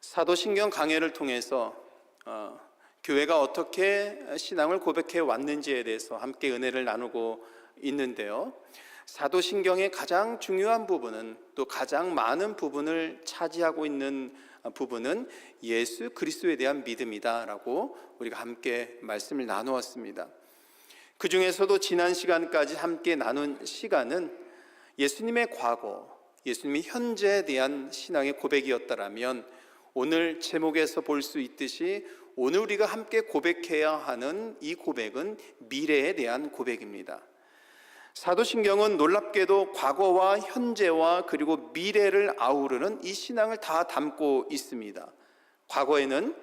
사도신경 강해를 통해서 교회가 어떻게 신앙을 고백해 왔는지에 대해서 함께 은혜를 나누고 있는데요. 사도신경의 가장 중요한 부분은, 또 가장 많은 부분을 차지하고 있는 부분은 예수 그리스도에 대한 믿음이다라고 우리가 함께 말씀을 나누었습니다. 그 중에서도 지난 시간까지 함께 나눈 시간은 예수님의 과거, 예수님의 현재에 대한 신앙의 고백이었다라면, 오늘 제목에서 볼 수 있듯이 오늘 우리가 함께 고백해야 하는 이 고백은 미래에 대한 고백입니다. 사도신경은 놀랍게도 과거와 현재와 그리고 미래를 아우르는 이 신앙을 다 담고 있습니다. 과거에는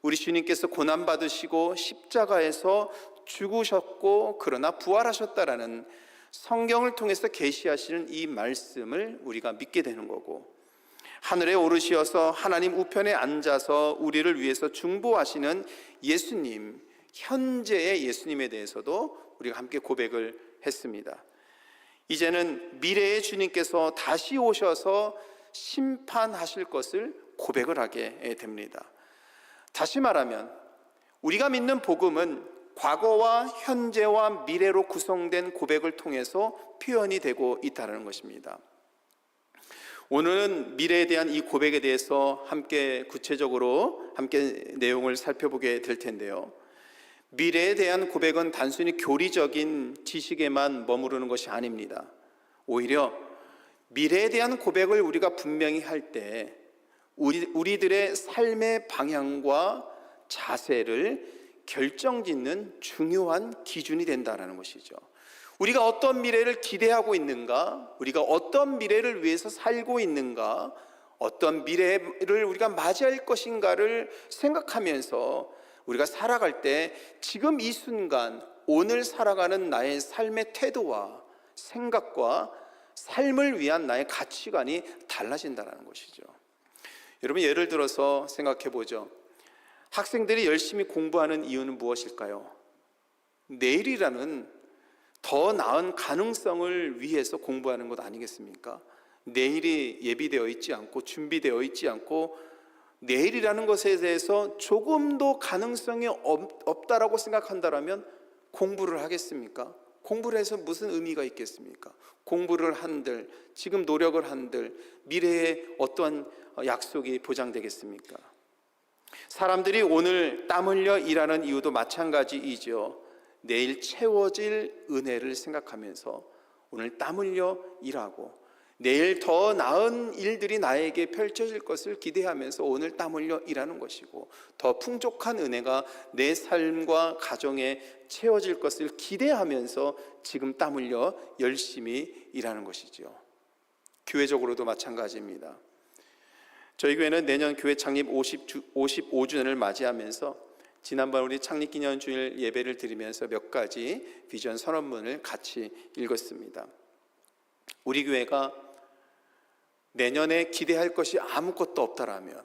우리 주님께서 고난받으시고 십자가에서 죽으셨고 그러나 부활하셨다라는 성경을 통해서 계시하시는 이 말씀을 우리가 믿게 되는 거고, 하늘에 오르시어서 하나님 우편에 앉아서 우리를 위해서 중보하시는 예수님, 현재의 예수님에 대해서도 우리가 함께 고백을 했습니다. 이제는 미래의 주님께서 다시 오셔서 심판하실 것을 고백을 하게 됩니다. 다시 말하면 우리가 믿는 복음은 과거와 현재와 미래로 구성된 고백을 통해서 표현이 되고 있다는 것입니다. 오늘은 미래에 대한 이 고백에 대해서 함께 구체적으로 함께 내용을 살펴보게 될 텐데요. 미래에 대한 고백은 단순히 교리적인 지식에만 머무르는 것이 아닙니다. 오히려 미래에 대한 고백을 우리가 분명히 할 때 우리들의 삶의 방향과 자세를 결정짓는 중요한 기준이 된다는 것이죠. 우리가 어떤 미래를 기대하고 있는가, 우리가 어떤 미래를 위해서 살고 있는가, 어떤 미래를 우리가 맞이할 것인가를 생각하면서 우리가 살아갈 때 지금 이 순간 오늘 살아가는 나의 삶의 태도와 생각과 삶을 위한 나의 가치관이 달라진다는 것이죠. 여러분, 예를 들어서 생각해 보죠. 학생들이 열심히 공부하는 이유는 무엇일까요? 내일이라는 더 나은 가능성을 위해서 공부하는 것 아니겠습니까? 내일이 예비되어 있지 않고 준비되어 있지 않고 내일이라는 것에 대해서 조금도 가능성이 없다라고 생각한다면 공부를 하겠습니까? 공부를 해서 무슨 의미가 있겠습니까? 공부를 한들, 지금 노력을 한들 미래에 어떠한 약속이 보장되겠습니까? 사람들이 오늘 땀 흘려 일하는 이유도 마찬가지이죠. 내일 채워질 은혜를 생각하면서 오늘 땀 흘려 일하고, 내일 더 나은 일들이 나에게 펼쳐질 것을 기대하면서 오늘 땀 흘려 일하는 것이고, 더 풍족한 은혜가 내 삶과 가정에 채워질 것을 기대하면서 지금 땀 흘려 열심히 일하는 것이죠. 교회적으로도 마찬가지입니다. 저희 교회는 내년 교회 창립 55주년을 맞이하면서 지난번 우리 창립기념주일 예배를 드리면서 몇 가지 비전 선언문을 같이 읽었습니다. 우리 교회가 내년에 기대할 것이 아무것도 없다라면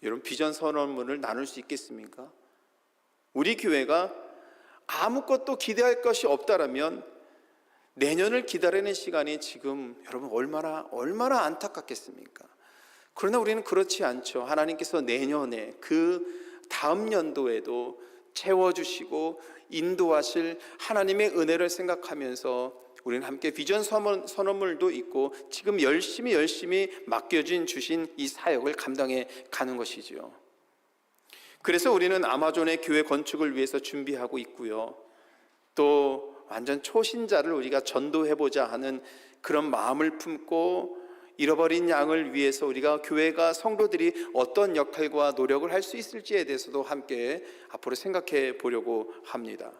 여러분, 비전 선언문을 나눌 수 있겠습니까? 우리 교회가 아무것도 기대할 것이 없다라면 내년을 기다리는 시간이 지금 여러분 얼마나 안타깝겠습니까? 그러나 우리는 그렇지 않죠. 하나님께서 내년에 그 다음 연도에도 채워주시고 인도하실 하나님의 은혜를 생각하면서 우리는 함께 비전 선언물도 있고 지금 열심히 주신 이 사역을 감당해 가는 것이죠. 그래서 우리는 아마존의 교회 건축을 위해서 준비하고 있고요. 또 완전 초신자를 우리가 전도해보자 하는 그런 마음을 품고 잃어버린 양을 위해서 우리가 교회가 성도들이 어떤 역할과 노력을 할 수 있을지에 대해서도 함께 앞으로 생각해 보려고 합니다.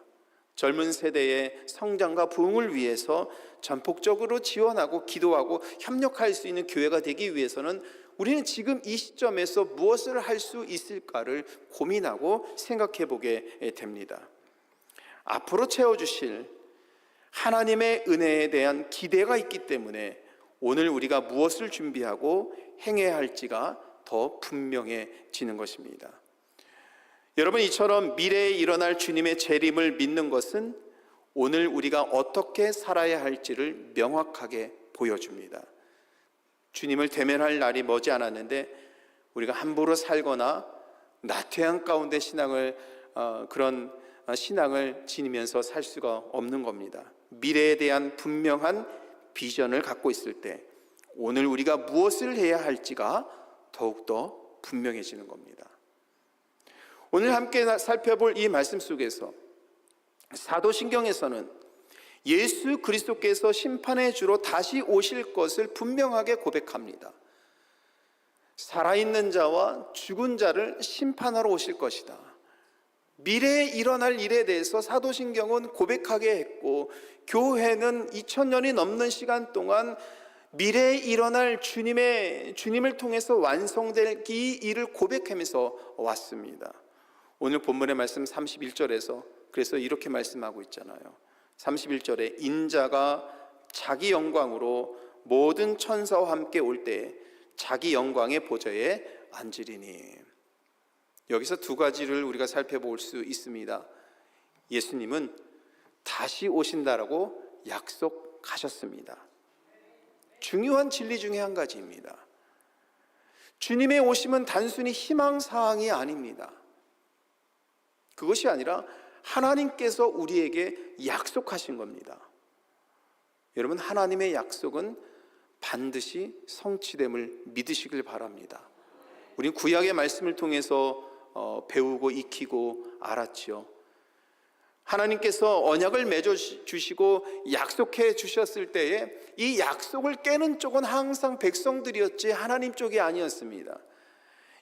젊은 세대의 성장과 부흥을 위해서 전폭적으로 지원하고 기도하고 협력할 수 있는 교회가 되기 위해서는 우리는 지금 이 시점에서 무엇을 할 수 있을까를 고민하고 생각해 보게 됩니다. 앞으로 채워주실 하나님의 은혜에 대한 기대가 있기 때문에 오늘 우리가 무엇을 준비하고 행해야 할지가 더 분명해지는 것입니다. 여러분, 이처럼 미래에 일어날 주님의 재림을 믿는 것은 오늘 우리가 어떻게 살아야 할지를 명확하게 보여줍니다. 주님을 대면할 날이 머지 않았는데 우리가 함부로 살거나 나태한 가운데 그런 신앙을 지니면서 살 수가 없는 겁니다. 미래에 대한 분명한 비전을 갖고 있을 때 오늘 우리가 무엇을 해야 할지가 더욱더 분명해지는 겁니다. 오늘 함께 살펴볼 이 말씀 속에서 사도신경에서는 예수 그리스도께서 심판의 주로 다시 오실 것을 분명하게 고백합니다. 살아있는 자와 죽은 자를 심판하러 오실 것이다. 미래에 일어날 일에 대해서 사도신경은 고백하게 했고, 교회는 2000년이 넘는 시간 동안 미래에 일어날 주님을 통해서 완성될 이 일을 고백하면서 왔습니다. 오늘 본문의 말씀 31절에서 그래서 이렇게 말씀하고 있잖아요. 31절에 인자가 자기 영광으로 모든 천사와 함께 올 때에 자기 영광의 보좌에 앉으리니. 여기서 두 가지를 우리가 살펴볼 수 있습니다. 예수님은 다시 오신다라고 약속하셨습니다. 중요한 진리 중에 한 가지입니다. 주님의 오심은 단순히 희망사항이 아닙니다. 그것이 아니라 하나님께서 우리에게 약속하신 겁니다. 여러분, 하나님의 약속은 반드시 성취됨을 믿으시길 바랍니다. 우리는 구약의 말씀을 통해서 배우고 익히고 알았죠. 하나님께서 언약을 맺어주시고 약속해 주셨을 때에 이 약속을 깨는 쪽은 항상 백성들이었지 하나님 쪽이 아니었습니다.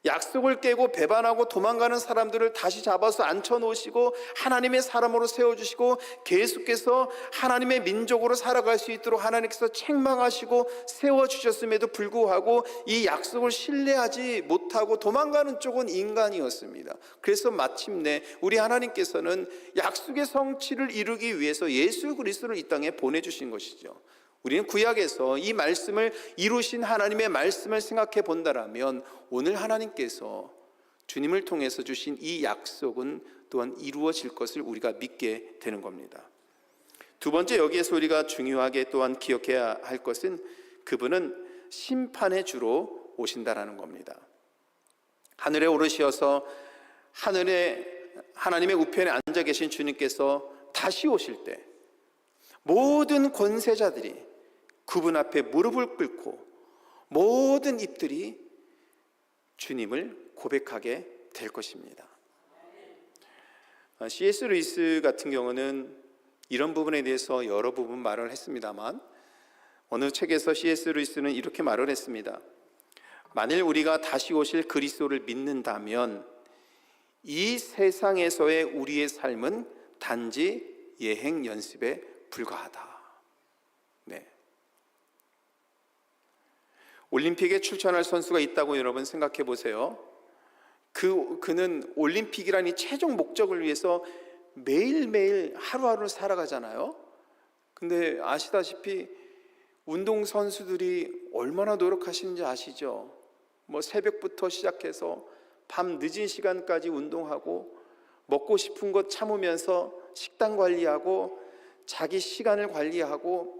약속을 깨고 배반하고 도망가는 사람들을 다시 잡아서 앉혀놓으시고 하나님의 사람으로 세워주시고 계속해서 하나님의 민족으로 살아갈 수 있도록 하나님께서 책망하시고 세워주셨음에도 불구하고 이 약속을 신뢰하지 못하고 도망가는 쪽은 인간이었습니다. 그래서 마침내 우리 하나님께서는 약속의 성취를 이루기 위해서 예수 그리스도를 이 땅에 보내주신 것이죠. 우리는 구약에서 이 말씀을 이루신 하나님의 말씀을 생각해 본다라면 오늘 하나님께서 주님을 통해서 주신 이 약속은 또한 이루어질 것을 우리가 믿게 되는 겁니다. 두 번째, 여기에서 우리가 중요하게 또한 기억해야 할 것은 그분은 심판의 주로 오신다라는 겁니다. 하늘에 오르셔서 하나님의 우편에 앉아 계신 주님께서 다시 오실 때 모든 권세자들이 그분 앞에 무릎을 꿇고 모든 입들이 주님을 고백하게 될 것입니다. C.S. 루이스 같은 경우는 이런 부분에 대해서 여러 부분 말을 했습니다만 어느 책에서 C.S. 루이스는 이렇게 말을 했습니다. 만일 우리가 다시 오실 그리스도를 믿는다면 이 세상에서의 우리의 삶은 단지 예행 연습에 불과하다. 네. 올림픽에 출전할 선수가 있다고 여러분 생각해 보세요. 그는 올림픽이라는 이 최종 목적을 위해서 매일매일 하루하루를 살아가잖아요. 근데 아시다시피 운동선수들이 얼마나 노력하시는지 아시죠? 새벽부터 시작해서 밤 늦은 시간까지 운동하고 먹고 싶은 것 참으면서 식단 관리하고 자기 시간을 관리하고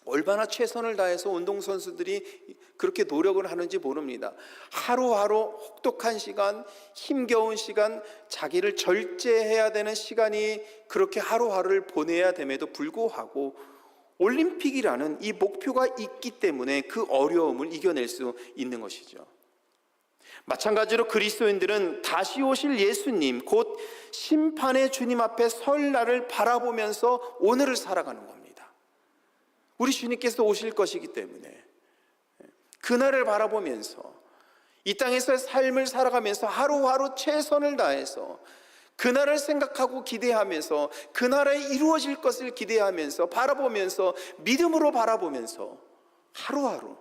얼마나 최선을 다해서 운동선수들이 그렇게 노력을 하는지 모릅니다. 하루하루 혹독한 시간, 힘겨운 시간, 자기를 절제해야 되는 시간이 그렇게 하루하루를 보내야 됨에도 불구하고 올림픽이라는 이 목표가 있기 때문에 그 어려움을 이겨낼 수 있는 것이죠. 마찬가지로 그리스도인들은 다시 오실 예수님, 곧 심판의 주님 앞에 설 날을 바라보면서 오늘을 살아가는 겁니다. 우리 주님께서 오실 것이기 때문에 그날을 바라보면서 이 땅에서의 삶을 살아가면서 하루하루 최선을 다해서 그날을 생각하고 기대하면서 그날에 이루어질 것을 기대하면서 바라보면서 믿음으로 바라보면서 하루하루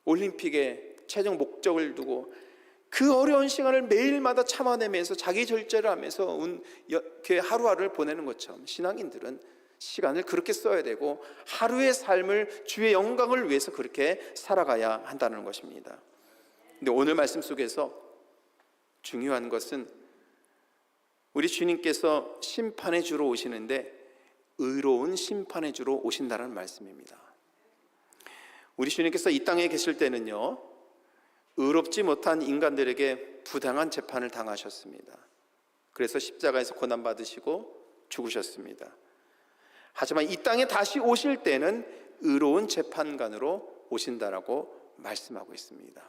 올림픽의 최종 목적을 두고 그 어려운 시간을 매일마다 참아내면서 자기 절제를 하면서 이렇게 하루하루를 보내는 것처럼 신앙인들은 시간을 그렇게 써야 되고 하루의 삶을 주의 영광을 위해서 그렇게 살아가야 한다는 것입니다. 근데 오늘 말씀 속에서 중요한 것은 우리 주님께서 심판의 주로 오시는데 의로운 심판의 주로 오신다는 말씀입니다. 우리 주님께서 이 땅에 계실 때는요, 의롭지 못한 인간들에게 부당한 재판을 당하셨습니다. 그래서 십자가에서 고난받으시고 죽으셨습니다. 하지만 이 땅에 다시 오실 때는 의로운 재판관으로 오신다라고 말씀하고 있습니다.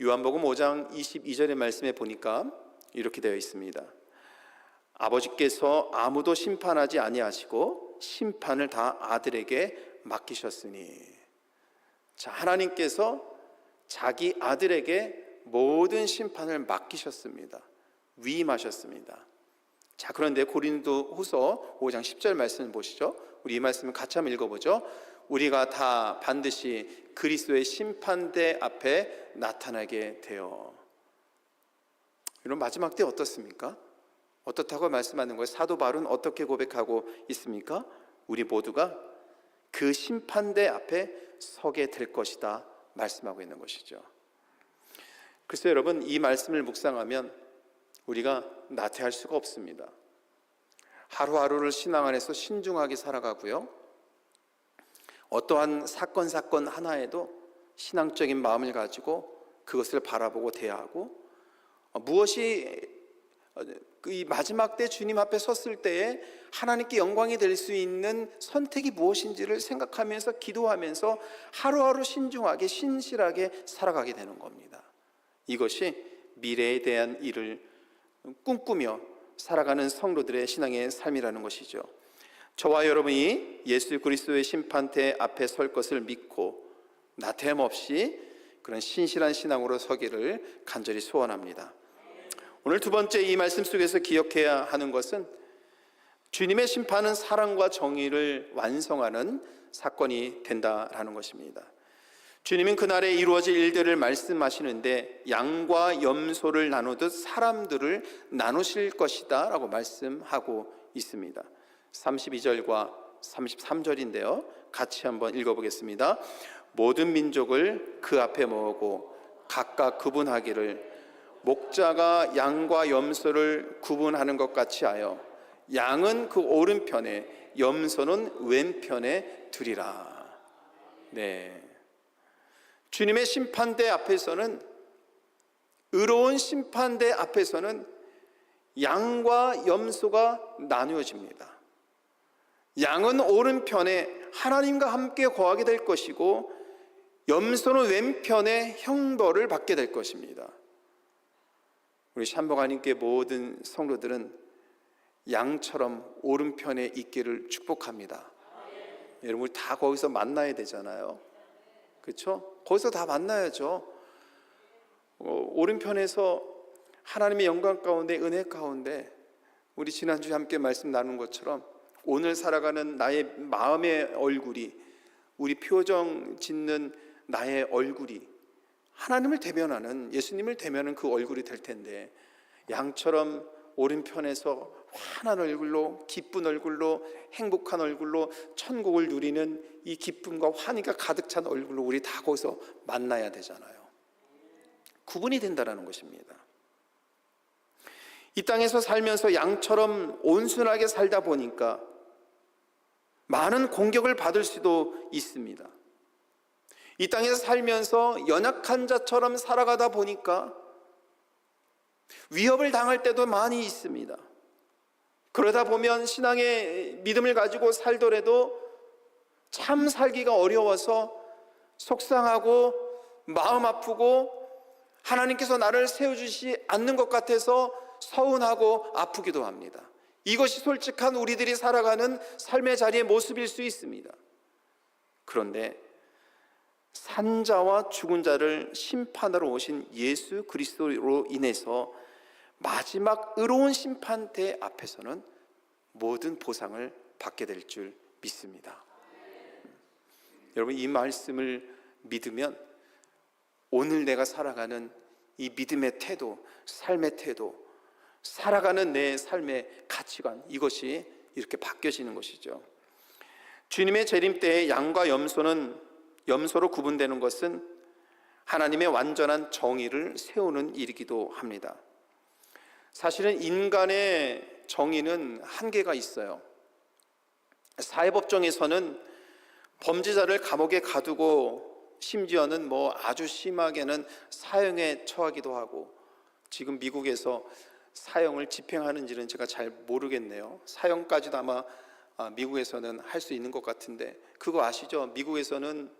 요한복음 5장 22절의 말씀에 보니까 이렇게 되어 있습니다. 아버지께서 아무도 심판하지 아니하시고 심판을 다 아들에게 맡기셨으니. 자, 하나님께서 자기 아들에게 모든 심판을 맡기셨습니다. 위임하셨습니다. 자, 그런데 고린도후서 5장 10절 말씀을 보시죠. 우리 이 말씀을 같이 한번 읽어보죠. 우리가 다 반드시 그리스도의 심판대 앞에 나타나게 되어. 이런 마지막 때 어떻습니까? 어떻다고 말씀하는 거예요? 사도 바울은 어떻게 고백하고 있습니까? 우리 모두가 그 심판대 앞에 서게 될 것이다 말씀하고 있는 것이죠. 글쎄요, 여러분, 이 말씀을 묵상하면 우리가 나태할 수가 없습니다. 하루하루를 신앙 안에서 신중하게 살아가고요, 어떠한 사건 하나에도 신앙적인 마음을 가지고 그것을 바라보고 대하고, 무엇이 이 마지막 때 주님 앞에 섰을 때에 하나님께 영광이 될 수 있는 선택이 무엇인지를 생각하면서 기도하면서 하루하루 신중하게 신실하게 살아가게 되는 겁니다. 이것이 미래에 대한 일을 꿈꾸며 살아가는 성도들의 신앙의 삶이라는 것이죠. 저와 여러분이 예수 그리스도의 심판대 앞에 설 것을 믿고 나태함 없이 그런 신실한 신앙으로 서기를 간절히 소원합니다. 오늘 두 번째 이 말씀 속에서 기억해야 하는 것은 주님의 심판은 사랑과 정의를 완성하는 사건이 된다라는 것입니다. 주님은 그날에 이루어질 일들을 말씀하시는데 양과 염소를 나누듯 사람들을 나누실 것이다 라고 말씀하고 있습니다. 32절과 33절인데요, 같이 한번 읽어보겠습니다. 모든 민족을 그 앞에 모으고 각각 구분하기를 목자가 양과 염소를 구분하는 것 같이 하여 양은 그 오른편에 염소는 왼편에 두리라. 네, 주님의 심판대 앞에서는, 의로운 심판대 앞에서는 양과 염소가 나누어집니다. 양은 오른편에 하나님과 함께 거하게 될 것이고 염소는 왼편에 형벌을 받게 될 것입니다. 우리 샴버가님께 모든 성도들은 양처럼 오른편에 있기를 축복합니다. 여러분, 우리 다 거기서 만나야 되잖아요. 그렇죠? 거기서 다 만나야죠. 오른편에서 하나님의 영광 가운데, 은혜 가운데, 우리 지난주에 함께 말씀 나눈 것처럼 오늘 살아가는 나의 마음의 얼굴이, 우리 표정 짓는 나의 얼굴이 하나님을 대면하는, 예수님을 대면하는 그 얼굴이 될 텐데, 양처럼 오른편에서 환한 얼굴로, 기쁜 얼굴로, 행복한 얼굴로 천국을 누리는 이 기쁨과 환희가 가득 찬 얼굴로 우리 다 거기서 만나야 되잖아요. 구분이 된다는 것입니다. 이 땅에서 살면서 양처럼 온순하게 살다 보니까 많은 공격을 받을 수도 있습니다. 이 땅에서 살면서 연약한 자처럼 살아가다 보니까 위협을 당할 때도 많이 있습니다. 그러다 보면 신앙의 믿음을 가지고 살더라도 참 살기가 어려워서 속상하고 마음 아프고 하나님께서 나를 세워주시지 않는 것 같아서 서운하고 아프기도 합니다. 이것이 솔직한 우리들이 살아가는 삶의 자리의 모습일 수 있습니다. 그런데 산자와 죽은 자를 심판하러 오신 예수 그리스도로 인해서 마지막 의로운 심판대 앞에서는 모든 보상을 받게 될 줄 믿습니다. 여러분, 이 말씀을 믿으면 오늘 내가 살아가는 이 믿음의 태도, 삶의 태도, 살아가는 내 삶의 가치관, 이것이 이렇게 바뀌어지는 것이죠. 주님의 재림 때에 양과 염소로 구분되는 것은 하나님의 완전한 정의를 세우는 일이기도 합니다. 사실은 인간의 정의는 한계가 있어요. 사회법정에서는 범죄자를 감옥에 가두고 심지어는 뭐 아주 심하게는 사형에 처하기도 하고, 지금 미국에서 사형을 집행하는지는 제가 잘 모르겠네요. 사형까지도 아마 미국에서는 할 수 있는 것 같은데, 그거 아시죠? 미국에서는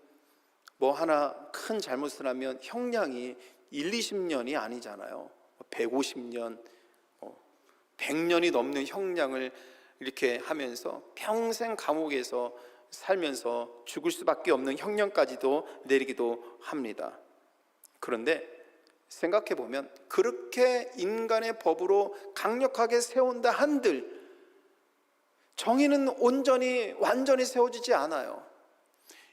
뭐 하나 큰 잘못을 하면 형량이 1, 20년이 아니잖아요. 150년, 100년이 넘는 형량을 이렇게 하면서 평생 감옥에서 살면서 죽을 수밖에 없는 형량까지도 내리기도 합니다. 그런데 생각해 보면 그렇게 인간의 법으로 강력하게 세운다 한들 정의는 온전히 완전히 세워지지 않아요.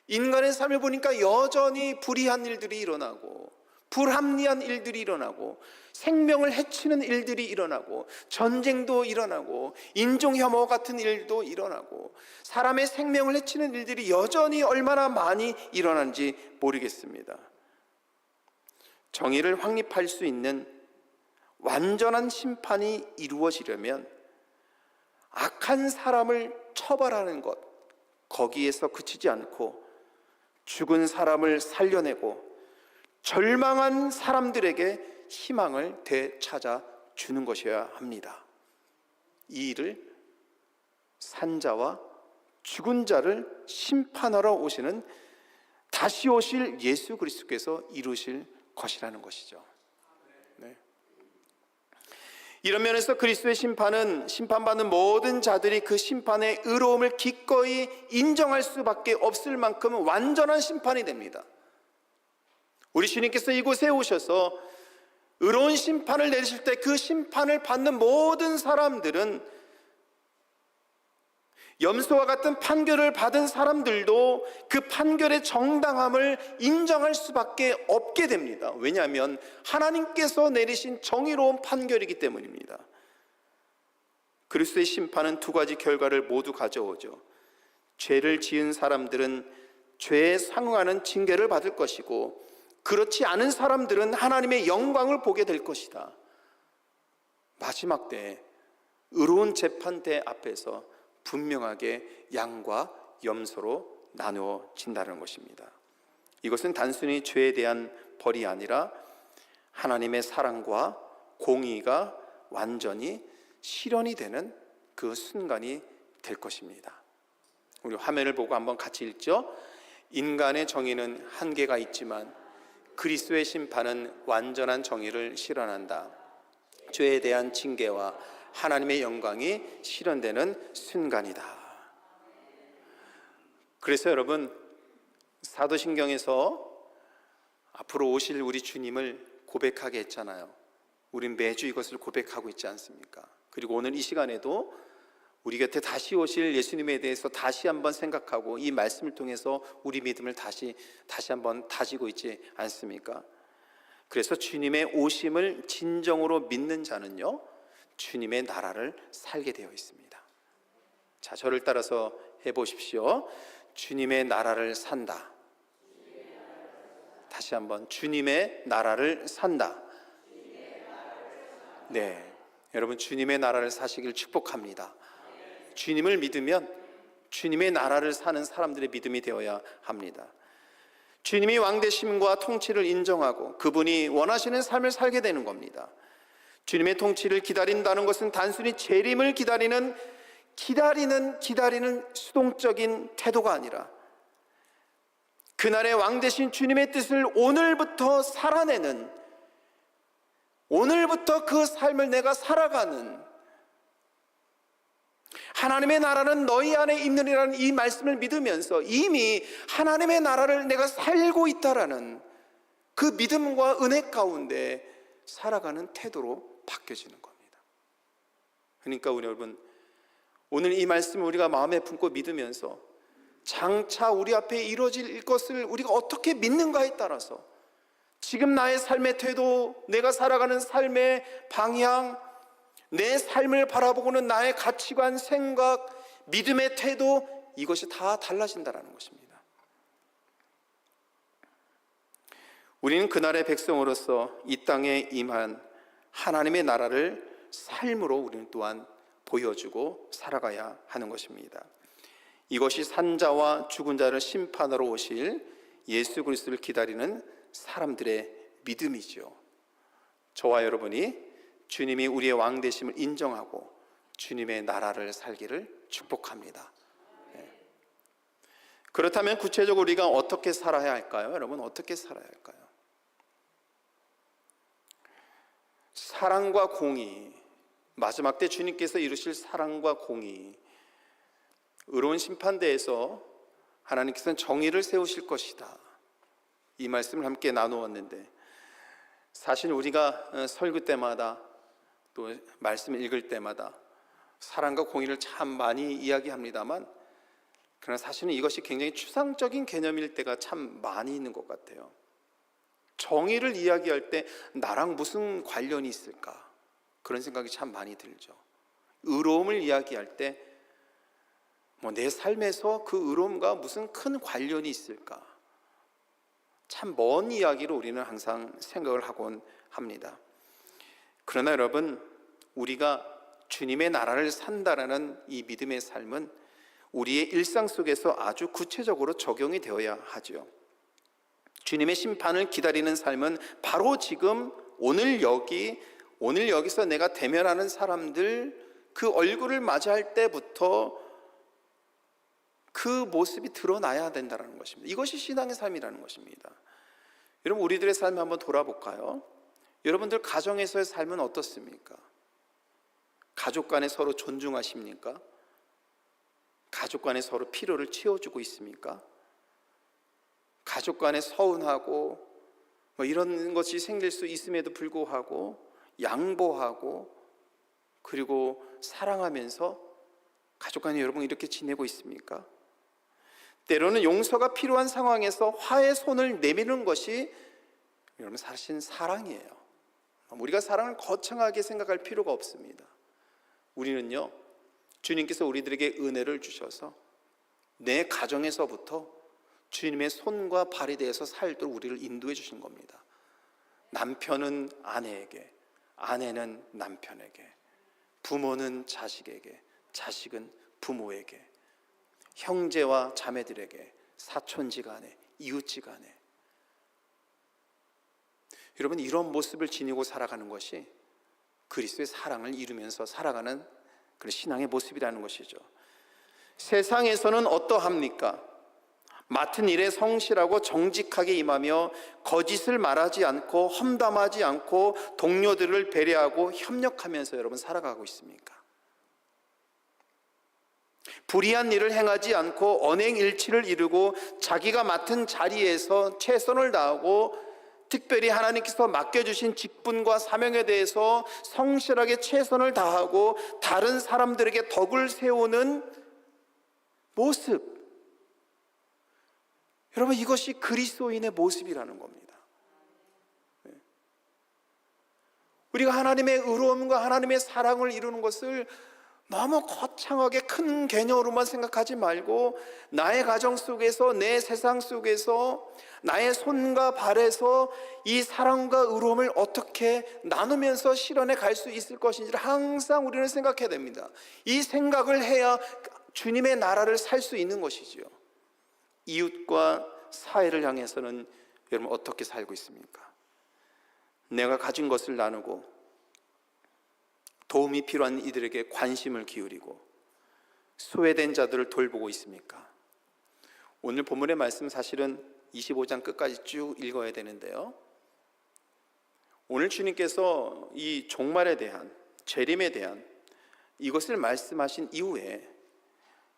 인간의 삶을 보니까 여전히 불의한 일들이 일어나고, 불합리한 일들이 일어나고, 생명을 해치는 일들이 일어나고, 전쟁도 일어나고, 인종혐오 같은 일도 일어나고, 사람의 생명을 해치는 일들이 여전히 얼마나 많이 일어나는지 모르겠습니다. 정의를 확립할 수 있는 완전한 심판이 이루어지려면 악한 사람을 처벌하는 것, 거기에서 그치지 않고 죽은 사람을 살려내고 절망한 사람들에게 희망을 되찾아 주는 것이어야 합니다. 이 일을 산자와 죽은 자를 심판하러 오시는 다시 오실 예수 그리스도께서 이루실 것이라는 것이죠. 네. 이런 면에서 그리스도의 심판은 심판받는 모든 자들이 그 심판의 의로움을 기꺼이 인정할 수밖에 없을 만큼 완전한 심판이 됩니다. 우리 주님께서 이곳에 오셔서 의로운 심판을 내리실 때 그 심판을 받는 모든 사람들은, 염소와 같은 판결을 받은 사람들도 그 판결의 정당함을 인정할 수밖에 없게 됩니다. 왜냐하면 하나님께서 내리신 정의로운 판결이기 때문입니다. 그리스도의 심판은 두 가지 결과를 모두 가져오죠. 죄를 지은 사람들은 죄에 상응하는 징계를 받을 것이고, 그렇지 않은 사람들은 하나님의 영광을 보게 될 것이다. 마지막 때에 의로운 재판대 앞에서 분명하게 양과 염소로 나누어진다는 것입니다. 이것은 단순히 죄에 대한 벌이 아니라 하나님의 사랑과 공의가 완전히 실현이 되는 그 순간이 될 것입니다. 우리 화면을 보고 한번 같이 읽죠. 인간의 정의는 한계가 있지만 그리스도의 심판은 완전한 정의를 실현한다. 죄에 대한 징계와 하나님의 영광이 실현되는 순간이다. 그래서 여러분, 사도신경에서 앞으로 오실 우리 주님을 고백하게 했잖아요. 우린 매주 이것을 고백하고 있지 않습니까? 그리고 오늘 이 시간에도 우리 곁에 다시 오실 예수님에 대해서 다시 한번 생각하고 이 말씀을 통해서 우리 믿음을 다시 한번 다지고 있지 않습니까? 그래서 주님의 오심을 진정으로 믿는 자는요, 주님의 나라를 살게 되어 있습니다. 자, 저를 따라서 해보십시오. 주님의 나라를 산다. 다시 한번, 주님의 나라를 산다. 네, 여러분, 주님의 나라를 사시길 축복합니다. 주님을 믿으면 주님의 나라를 사는 사람들의 믿음이 되어야 합니다. 주님이 왕되심과 통치를 인정하고 그분이 원하시는 삶을 살게 되는 겁니다. 주님의 통치를 기다린다는 것은 단순히 재림을 기다리는 수동적인 태도가 아니라 그날의 왕되신 주님의 뜻을 오늘부터 살아내는, 오늘부터 그 삶을 내가 살아가는, 하나님의 나라는 너희 안에 있느니라는 이 말씀을 믿으면서 이미 하나님의 나라를 내가 살고 있다라는 그 믿음과 은혜 가운데 살아가는 태도로 바뀌어지는 겁니다. 그러니까 우리 여러분, 오늘 이 말씀을 우리가 마음에 품고 믿으면서 장차 우리 앞에 이루어질 것을 우리가 어떻게 믿는가에 따라서 지금 나의 삶의 태도, 내가 살아가는 삶의 방향, 내 삶을 바라보고는 나의 가치관, 생각, 믿음의 태도, 이것이 다 달라진다는 것입니다. 우리는 그날의 백성으로서 이 땅에 임한 하나님의 나라를 삶으로 우리는 또한 보여주고 살아가야 하는 것입니다. 이것이 산자와 죽은 자를 심판하러 오실 예수 그리스도를 기다리는 사람들의 믿음이죠. 저와 여러분이 주님이 우리의 왕 되심을 인정하고 주님의 나라를 살기를 축복합니다. 그렇다면 구체적으로 우리가 어떻게 살아야 할까요? 여러분, 어떻게 살아야 할까요? 사랑과 공의, 마지막 때 주님께서 이루실 사랑과 공의, 의로운 심판대에서 하나님께서는 정의를 세우실 것이다. 이 말씀을 함께 나누었는데, 사실 우리가 설교 때마다 또 말씀을 읽을 때마다 사랑과 공의를 참 많이 이야기합니다만, 그러나 사실은 이것이 굉장히 추상적인 개념일 때가 참 많이 있는 것 같아요. 정의를 이야기할 때 나랑 무슨 관련이 있을까? 그런 생각이 참 많이 들죠. 의로움을 이야기할 때 내 삶에서 그 의로움과 무슨 큰 관련이 있을까? 참 먼 이야기로 우리는 항상 생각을 하곤 합니다. 그러나 여러분, 우리가 주님의 나라를 산다라는 이 믿음의 삶은 우리의 일상 속에서 아주 구체적으로 적용이 되어야 하죠. 주님의 심판을 기다리는 삶은 바로 지금 오늘 여기서 내가 대면하는 사람들 그 얼굴을 맞이할 때부터 그 모습이 드러나야 된다는 것입니다. 이것이 신앙의 삶이라는 것입니다. 여러분, 우리들의 삶을 한번 돌아볼까요? 여러분들 가정에서의 삶은 어떻습니까? 가족 간에 서로 존중하십니까? 가족 간에 서로 필요를 채워주고 있습니까? 가족 간에 서운하고 이런 것이 생길 수 있음에도 불구하고 양보하고 그리고 사랑하면서 가족 간에 여러분 이렇게 지내고 있습니까? 때로는 용서가 필요한 상황에서 화해 손을 내미는 것이 여러분 사실 사랑이에요. 우리가 사랑을 거창하게 생각할 필요가 없습니다. 우리는요, 주님께서 우리들에게 은혜를 주셔서 내 가정에서부터 주님의 손과 발이 되어서 살도록 우리를 인도해 주신 겁니다. 남편은 아내에게, 아내는 남편에게, 부모는 자식에게, 자식은 부모에게, 형제와 자매들에게, 사촌지간에, 이웃지간에. 여러분, 이런 모습을 지니고 살아가는 것이 그리스도의 사랑을 이루면서 살아가는 그런 신앙의 모습이라는 것이죠. 세상에서는 어떠합니까? 맡은 일에 성실하고 정직하게 임하며 거짓을 말하지 않고 험담하지 않고 동료들을 배려하고 협력하면서 여러분 살아가고 있습니까? 불의한 일을 행하지 않고 언행일치를 이루고 자기가 맡은 자리에서 최선을 다하고 특별히 하나님께서 맡겨주신 직분과 사명에 대해서 성실하게 최선을 다하고 다른 사람들에게 덕을 세우는 모습, 여러분, 이것이 그리스도인의 모습이라는 겁니다. 우리가 하나님의 의로움과 하나님의 사랑을 이루는 것을 너무 거창하게 큰 개념으로만 생각하지 말고 나의 가정 속에서, 내 세상 속에서, 나의 손과 발에서 이 사랑과 의로움을 어떻게 나누면서 실현해 갈 수 있을 것인지를 항상 우리는 생각해야 됩니다. 이 생각을 해야 주님의 나라를 살 수 있는 것이지요. 이웃과 사회를 향해서는 여러분 어떻게 살고 있습니까? 내가 가진 것을 나누고 도움이 필요한 이들에게 관심을 기울이고 소외된 자들을 돌보고 있습니까? 오늘 본문의 말씀 사실은 25장 끝까지 쭉 읽어야 되는데요, 오늘 주님께서 이 종말에 대한, 재림에 대한 이것을 말씀하신 이후에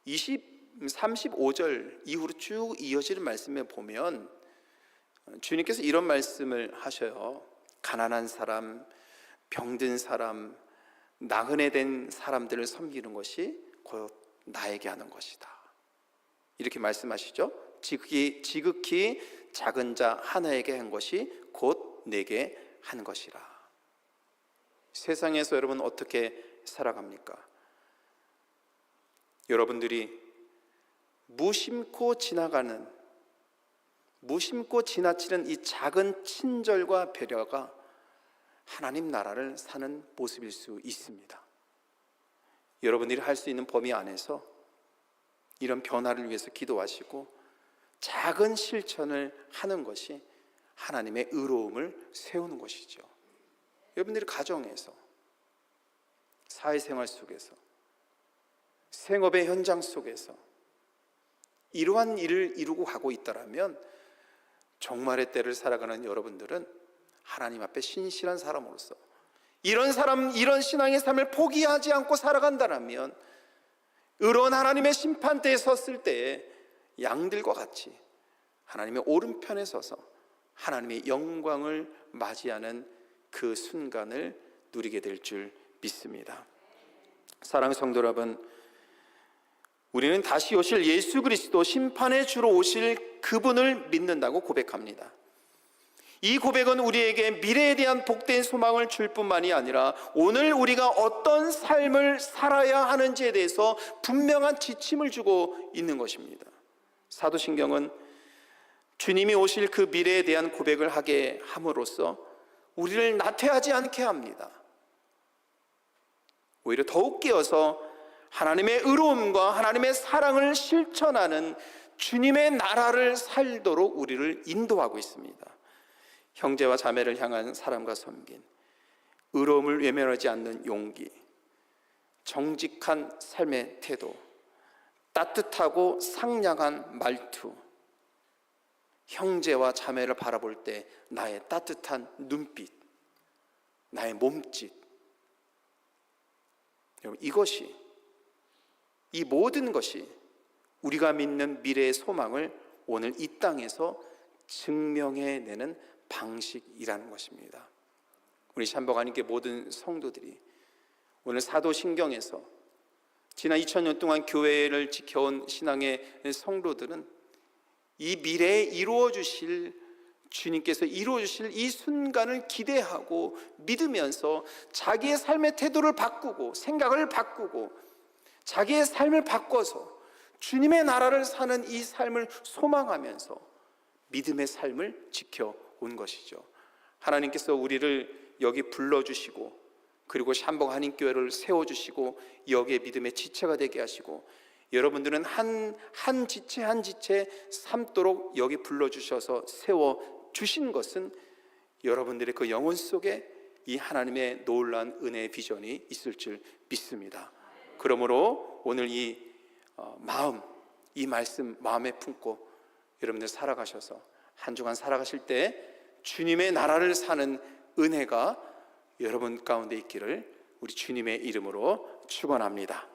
35절 이후로 쭉 이어지는 말씀에 보면 주님께서 이런 말씀을 하셔요. 가난한 사람, 병든 사람, 나그네 된 사람들을 섬기는 것이 곧 나에게 하는 것이다. 이렇게 말씀하시죠. 지극히 작은 자 하나에게 한 것이 곧 내게 한 것이라. 세상에서 여러분 어떻게 살아갑니까? 여러분들이 무심코 지나치는 이 작은 친절과 배려가 하나님 나라를 사는 모습일 수 있습니다. 여러분들이 할 수 있는 범위 안에서 이런 변화를 위해서 기도하시고 작은 실천을 하는 것이 하나님의 의로움을 세우는 것이죠. 여러분들이 가정에서, 사회생활 속에서, 생업의 현장 속에서 이러한 일을 이루고 가고 있다면 종말의 때를 살아가는 여러분들은 하나님 앞에 신실한 사람으로서 이런 신앙의 삶을 포기하지 않고 살아간다면 의로운 하나님의 심판대에 섰을 때에 양들과 같이 하나님의 오른편에 서서 하나님의 영광을 맞이하는 그 순간을 누리게 될 줄 믿습니다. 사랑하는 성도 여러분, 우리는 다시 오실 예수 그리스도, 심판의 주로 오실 그분을 믿는다고 고백합니다. 이 고백은 우리에게 미래에 대한 복된 소망을 줄 뿐만이 아니라 오늘 우리가 어떤 삶을 살아야 하는지에 대해서 분명한 지침을 주고 있는 것입니다. 사도신경은 주님이 오실 그 미래에 대한 고백을 하게 함으로써 우리를 나태하지 않게 합니다. 오히려 더욱 깨어서 하나님의 의로움과 하나님의 사랑을 실천하는 주님의 나라를 살도록 우리를 인도하고 있습니다. 형제와 자매를 향한 사랑과 섬김, 의로움을 외면하지 않는 용기, 정직한 삶의 태도, 따뜻하고 상냥한 말투, 형제와 자매를 바라볼 때 나의 따뜻한 눈빛, 나의 몸짓, 여러분, 이 모든 것이 우리가 믿는 미래의 소망을 오늘 이 땅에서 증명해내는 방식이라는 것입니다. 우리 샴버가님께 모든 성도들이 오늘 사도신경에서 지난 2000년 동안 교회를 지켜온 신앙의 성도들은 이 미래에 주님께서 이루어 주실 이 순간을 기대하고 믿으면서 자기의 삶의 태도를 바꾸고 생각을 바꾸고 자기의 삶을 바꿔서 주님의 나라를 사는 이 삶을 소망하면서 믿음의 삶을 지켜온 것이죠. 하나님께서 우리를 여기 불러주시고 그리고 샴버가 한인교회를 세워주시고 여기에 믿음의 지체가 되게 하시고 여러분들은 한 지체 한 지체 삼도록 여기 불러주셔서 세워주신 것은 여러분들의 그 영혼 속에 이 하나님의 놀라운 은혜의 비전이 있을 줄 믿습니다. 그러므로 오늘 이 말씀 마음에 품고 여러분들 살아가셔서 한 주간 살아가실 때 주님의 나라를 사는 은혜가 여러분 가운데 있기를 우리 주님의 이름으로 축원합니다.